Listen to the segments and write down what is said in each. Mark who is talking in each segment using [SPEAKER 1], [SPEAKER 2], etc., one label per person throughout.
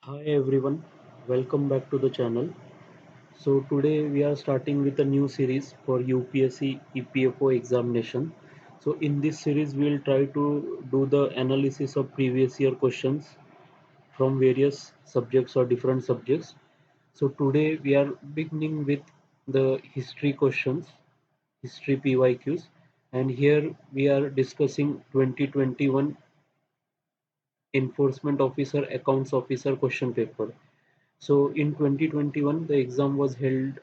[SPEAKER 1] Hi everyone, welcome back to the channel. So today we are starting with a new series for UPSC EPFO examination. So in this series we will try to do the analysis of previous year questions from various subjects or different subjects. So today we are beginning with the history questions, history PYQs, and here we are discussing 2021 enforcement officer accounts officer question paper. So in 2021, the exam was held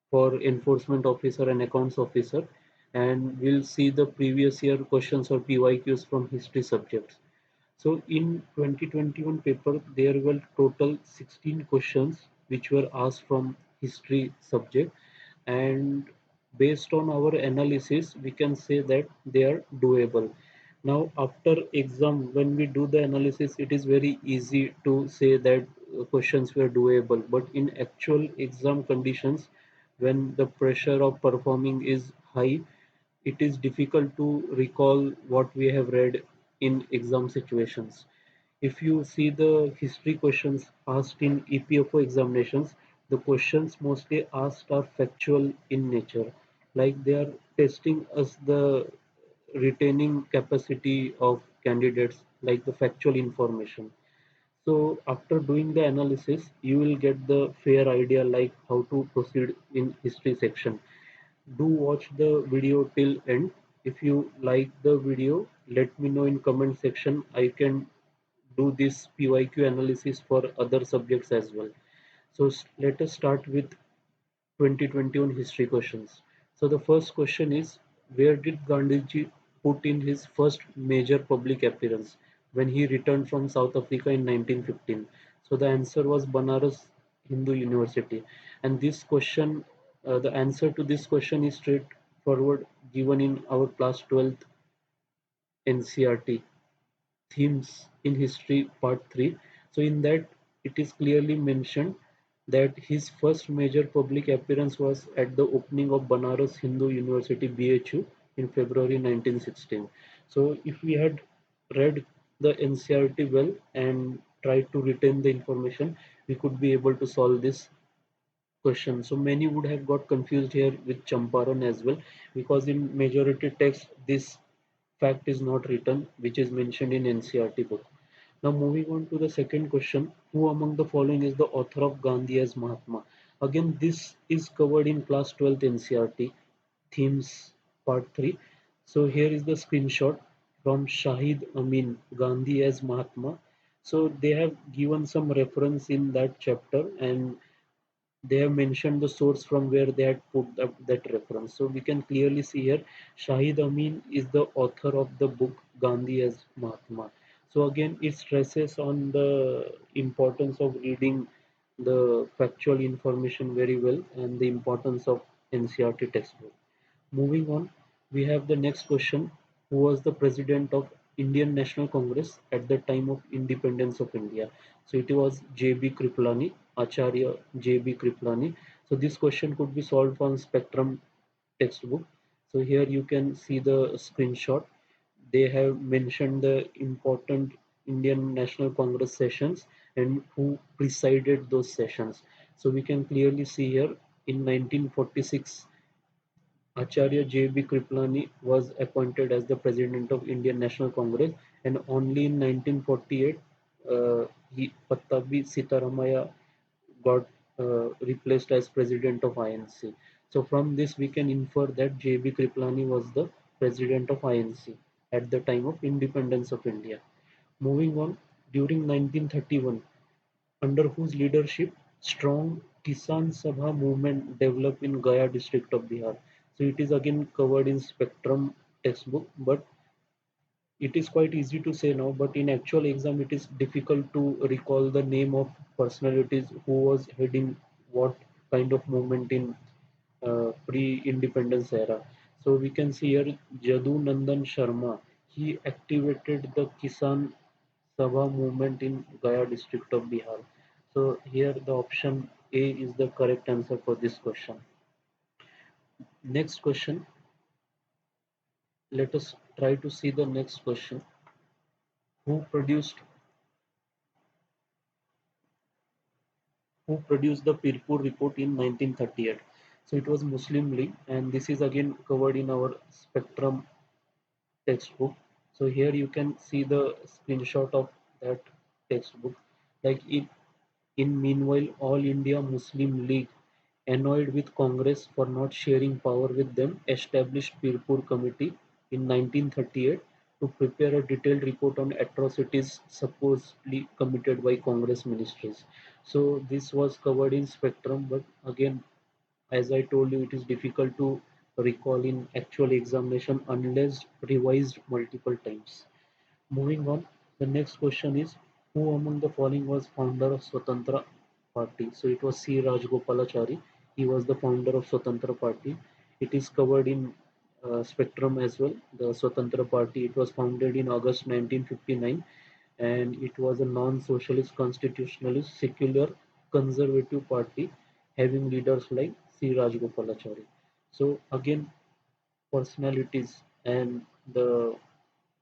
[SPEAKER 1] for enforcement officer and accounts officer, and we'll see the previous year questions or PYQs from history subjects. So in 2021 paper, there were total 16 questions which were asked from history subject, and based on our analysis, we can say that they are doable. Now, after exam, when we do the analysis, it is very easy to say that questions were doable. But in actual exam conditions, when the pressure of performing is high, it is difficult to recall what we have read in exam situations. If you see the history questions asked in EPFO examinations, the questions mostly asked are factual in nature, like they are testing us the retaining capacity of candidates, like the factual information. So after doing the analysis, you will get the fair idea like how to proceed in history section. Do watch the video till end. If you like the video, let me know in comment section. I can do this PYQ analysis for other subjects as well. So let us start with 2021 history questions. So the first question is, where did Gandhiji put in his first major public appearance when he returned from South Africa in 1915? So the answer was Banaras Hindu University. And this question, the answer to this question is straightforward, given in our class 12th NCRT themes in history part 3. So in that it is clearly mentioned that his first major public appearance was at the opening of Banaras Hindu University BHU in February 1916. So if we had read the NCRT well and tried to retain the information, we could be able to solve this question. So many would have got confused here with Champaran as well, because in majority text this fact is not written, which is mentioned in NCRT book. Now moving on to the second question, who among the following is the author of Gandhi as Mahatma? Again, this is covered in class 12th NCRT themes part 3. So here is the screenshot from Shahid Amin, Gandhi as Mahatma. So they have given some reference in that chapter, and they have mentioned the source from where they had put that reference. So we can clearly see here Shahid Amin is the author of the book Gandhi as Mahatma. So again, it stresses on the importance of reading the factual information very well and the importance of NCRT textbook. Moving on, we have the next question. Who was the president of Indian National Congress at the time of independence of India? So it was J.B. Kripalani, Acharya J.B. Kripalani. So this question could be solved from Spectrum textbook. So here you can see the screenshot. They have mentioned the important Indian National Congress sessions and who presided those sessions. So we can clearly see here in 1946 Acharya J.B. Kripalani was appointed as the president of Indian National Congress, and only in 1948 Pattabi Sitaramaya got replaced as president of INC. So from this we can infer that J.B. Kripalani was the president of INC at the time of independence of India. Moving on, during 1931, under whose leadership strong Kisan Sabha movement developed in Gaya district of Bihar. So it is again covered in Spectrum textbook, but it is quite easy to say now, but in actual exam it is difficult to recall the name of personalities who was heading what kind of movement in pre-independence era. So we can see here Jadu Nandan Sharma. He activated the Kisan Sabha movement in Gaya district of Bihar. So here the option A is the correct answer for this question. Next question. Let us try to see the next question. Who produced who produced the Pirpur report in 1938. So it was Muslim League, and this is again covered in our Spectrum textbook. So here you can see the screenshot of that textbook. Like in meanwhile, All India Muslim League, annoyed with Congress for not sharing power with them, established Pirpur Committee in 1938 to prepare a detailed report on atrocities supposedly committed by Congress ministries. So this was covered in Spectrum, but again, as I told you, it is difficult to recall in actual examination unless revised multiple times. Moving on, the next question is, who among the following was founder of Swatantra Party? So it was C. Rajgopalachari. He was the founder of Swatantra Party. It is covered in Spectrum as well. The Swatantra Party, it was founded in August 1959, and it was a non-socialist, constitutionalist, secular, conservative party having leaders like C. Rajgopalachari. So again, personalities and the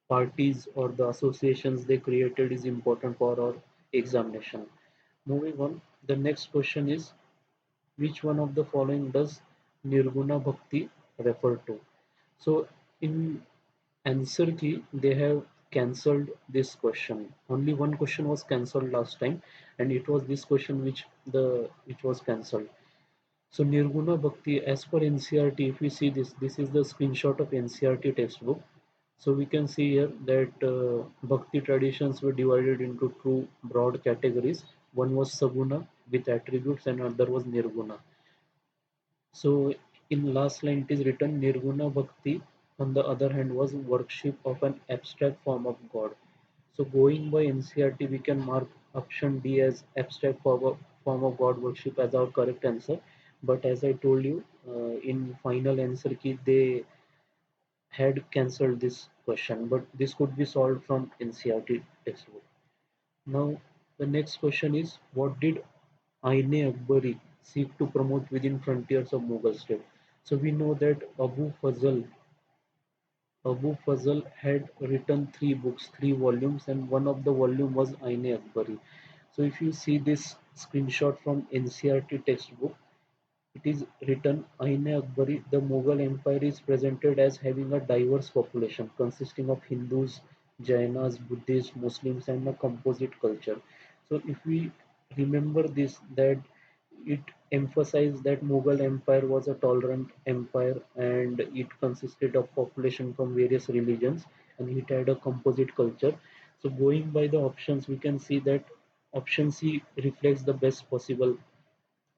[SPEAKER 1] parties or the associations they created is important for our examination. Moving on, the next question is, which one of the following does Nirguna Bhakti refer to? So in answer key, they have cancelled this question. Only one question was cancelled last time, and it was this question which was cancelled. So Nirguna Bhakti, as per NCRT, if we see this, this is the screenshot of NCRT textbook. So we can see here that Bhakti traditions were divided into two broad categories. One was Saguna with attributes and another was Nirguna. So in last line it is written Nirguna Bhakti on the other hand was worship of an abstract form of God. So going by NCRT we can mark option D as abstract form of God worship as our correct answer. But as I told you in final answer key they had cancelled this question, but this could be solved from NCRT textbook. Now, the next question is, what did Aine Akbari seek to promote within frontiers of Mughal state? So we know that Abu Fazl had written three books, three volumes, and one of the volume was Aine Akbari. So if you see this screenshot from NCRT textbook, it is written Aine Akbari, the Mughal Empire is presented as having a diverse population consisting of Hindus, Jainas, Buddhists, Muslims, and a composite culture. So, if we remember this, that it emphasized that Mughal Empire was a tolerant empire and it consisted of population from various religions and it had a composite culture. So, going by the options, we can see that option C reflects the best possible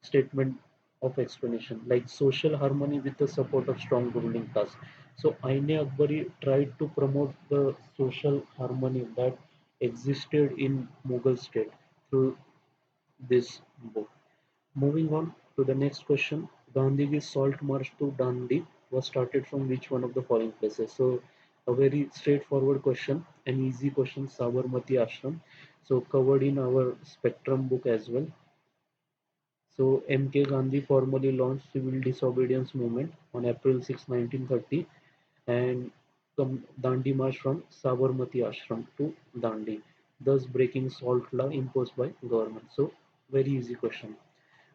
[SPEAKER 1] statement of explanation, like social harmony with the support of strong ruling class. So Aine Akbari tried to promote the social harmony that existed in Mughal state through this book. Moving on to the next question, Gandhiji's salt march to Dandi was started from which one of the following places? So a very straightforward question, an easy question, Sabarmati Ashram. So covered in our Spectrum book as well. So M.K. Gandhi formally launched civil disobedience movement on April 6, 1930 and Dandi march from Sabarmati Ashram to Dandi, thus breaking salt law imposed by government. So very easy question.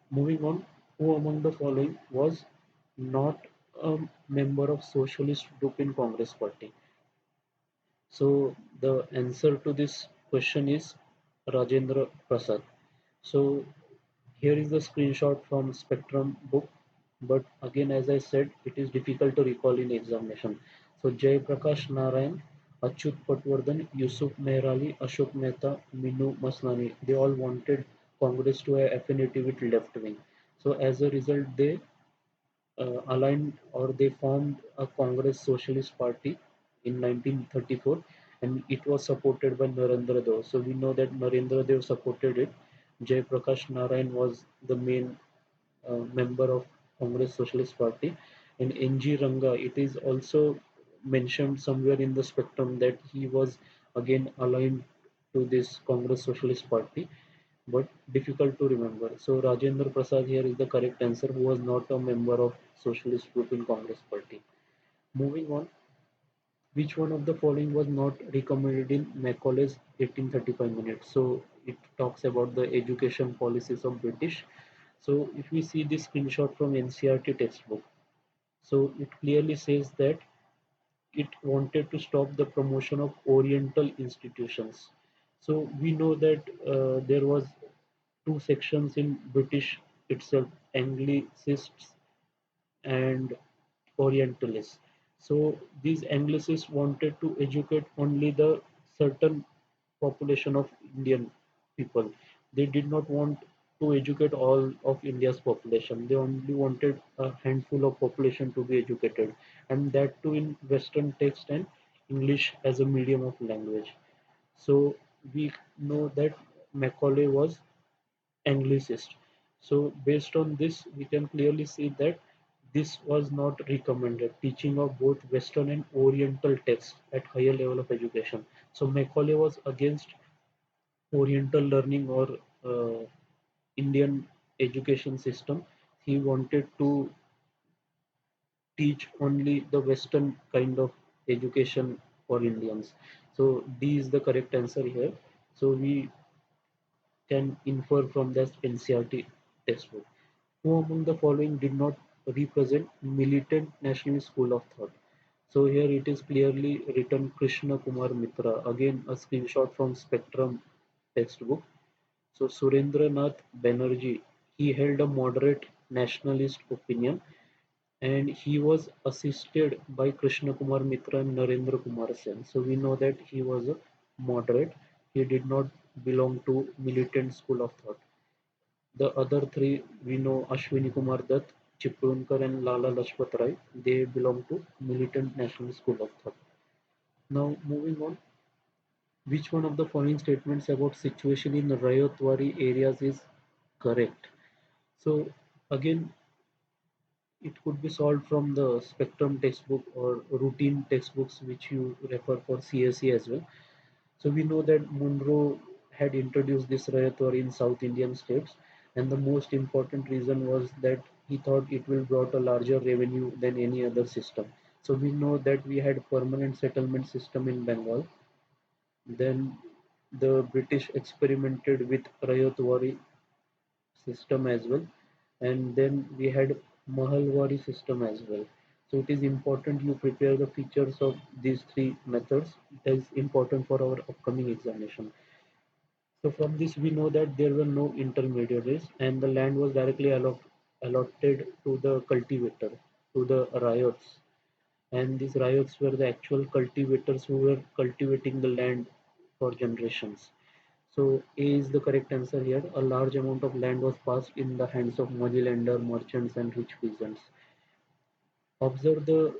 [SPEAKER 1] Moving on, who among the following was not a member of socialist group in Congress party? So the answer to this question is Rajendra Prasad. So here is the screenshot from Spectrum book, but again, as I said, it is difficult to recall in examination. So Jay Prakash Narayan, Achyut Patwardhan, Yusuf Mehrali, Ashok Mehta, Minu Maslani, they all wanted Congress to have affinity with left wing. So as a result, they aligned or they formed a Congress Socialist Party in 1934 and it was supported by Narendra Dev. So we know that Narendra Dev supported it. Jay Prakash Narayan was the main member of Congress Socialist Party and NG Ranga, it is also mentioned somewhere in the spectrum that he was again aligned to this Congress Socialist Party, but difficult to remember. So Rajendra Prasad here is the correct answer, who was not a member of Socialist group in Congress Party. Moving on, which one of the following was not recommended in Macaulay's 1835 minutes? So it talks about the education policies of British. So if we see this screenshot from NCRT textbook, so it clearly says that it wanted to stop the promotion of Oriental institutions. So we know that there was two sections in British itself, Anglicists and Orientalists. So these Anglicists wanted to educate only the certain population of Indian people. They did not want to educate all of India's population. They only wanted a handful of population to be educated, and that too in Western text and English as a medium of language. So we know that Macaulay was Anglicist. So based on this, we can clearly see that this was not recommended, teaching of both Western and Oriental texts at higher level of education. So Macaulay was against Oriental learning or Indian education system. He wanted to teach only the Western kind of education for Indians. So D is the correct answer here. So we can infer from this NCRT textbook. Who among the following did not represent militant nationalist school of thought? So here it is clearly written Krishna Kumar Mitra. Again, a screenshot from Spectrum textbook. So Surendranath Banerjee, he held a moderate nationalist opinion, and he was assisted by Krishna Kumar Mitra and Narendra Kumar Sen. So we know that he was a moderate. He did not belong to militant school of thought. The other three we know Ashwini Kumar Dutt, Chiplankar and Lala Lajpat Rai. They belong to militant national school of thought. Now moving on, which one of the following statements about situation in Rayotwari areas is correct? So again, it could be solved from the spectrum textbook or routine textbooks which you refer for CSE as well. So we know that Munro had introduced this Rayatwari in South Indian states, and the most important reason was that he thought it will brought a larger revenue than any other system. So we know that we had permanent settlement system in Bengal. Then the British experimented with Rayatwari system as well, and then we had Mahalwari system as well. So it is important you prepare the features of these three methods. It is important for our upcoming examination. So from this we know that there were no intermediaries and the land was directly allotted to the cultivator, to the riots. And these riots were the actual cultivators who were cultivating the land for generations. So A is the correct answer here. A large amount of land was passed in the hands of moneylender, merchants and rich peasants. Observe the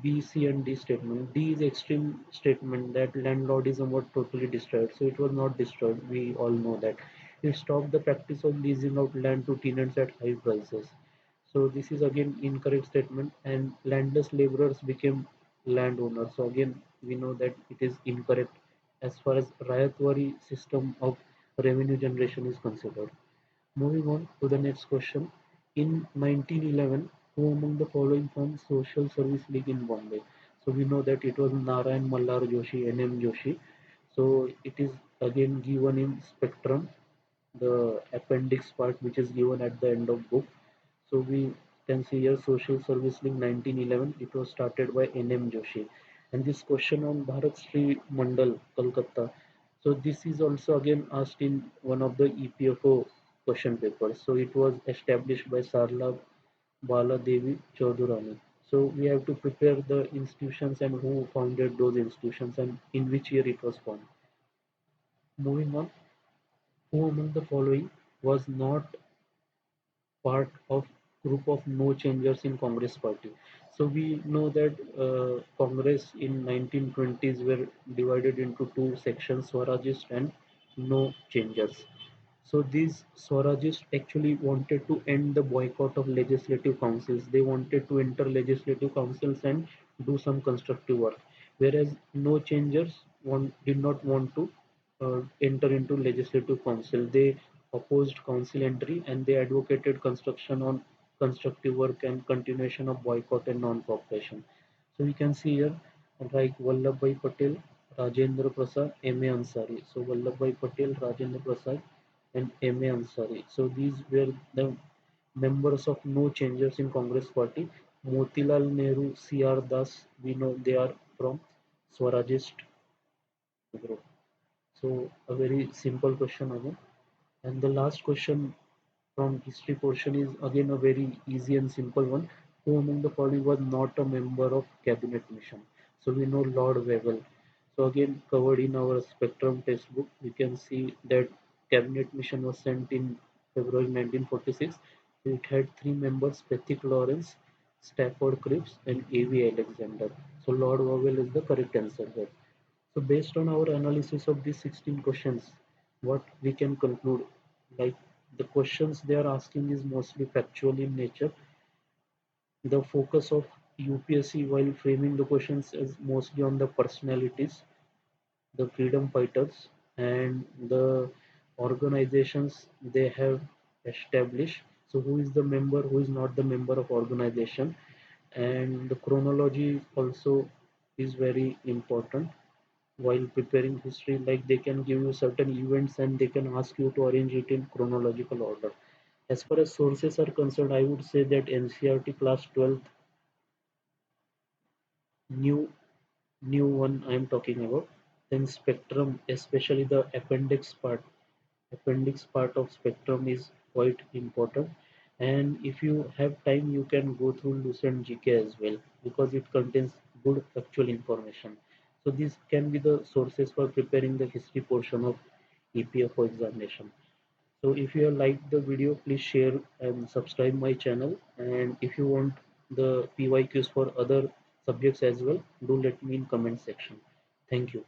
[SPEAKER 1] B, C and D statement. D is extreme statement that landlordism was totally destroyed. So it was not destroyed. We all know that. It stopped the practice of leasing out land to tenants at high prices. So this is again incorrect statement and landless laborers became landowners. So again we know that it is incorrect as far as Rayatwari system of revenue generation is considered. Moving on to the next question. In 1911, who among the following formed Social Service League in Bombay? So we know that it was Narayan Mallar Joshi, N.M. Joshi. So it is again given in spectrum, the appendix part which is given at the end of book. So we can see here Social Service League 1911. It was started by N.M. Joshi. And this question on Bharat Sri Mandal, Kolkata. So this is also again asked in one of the EPFO question papers. So it was established by Sarla Bala Devi Chaudhurani. So we have to prepare the institutions and who founded those institutions and in which year it was formed. Moving on, who among the following was not part of group of no changers in Congress party. So we know that Congress in 1920s were divided into two sections, Swarajist and no changers. So these Swarajists actually wanted to end the boycott of legislative councils. They wanted to enter legislative councils and do some constructive work. Whereas no changers did not want to enter into legislative council. They opposed council entry and they advocated construction on constructive work and continuation of boycott and non-cooperation. So we can see here like Vallabhbhai Patel, Rajendra Prasad, M.A. Ansari. So Vallabhbhai Patel, Rajendra Prasad, and M.A. Ansari. So these were the members of no changers in Congress party. Motilal Nehru, C.R. Das, we know they are from Swarajist group. So a very simple question again. And the last question from history portion is again a very easy and simple one. Who among the following was not a member of cabinet mission? So we know Lord Wavell. So again covered in our spectrum textbook, we can see that cabinet mission was sent in February 1946. So it had three members: Pethick Lawrence, Stafford Cripps, and A.V. Alexander. So Lord Wavell is the correct answer here. So based on our analysis of these 16 questions, what we can conclude, like the questions they are asking is mostly factual in nature. The focus of UPSC while framing the questions is mostly on the personalities, the freedom fighters, and the organizations they have established. So who is the member, who is not the member of organization, and the chronology also is very important while preparing history. Like they can give you certain events and they can ask you to arrange it in chronological order. As far as sources are concerned, I would say that NCRT class 12th new new one I am talking about. Then spectrum, especially the appendix part of spectrum is quite important. And if you have time, you can go through lucent GK as well, because it contains good factual information. So these can be the sources for preparing the history portion of EPFO examination. So if you have liked the video, please share and subscribe my channel. And if you want the PYQs for other subjects as well, do let me in comment section. Thank you.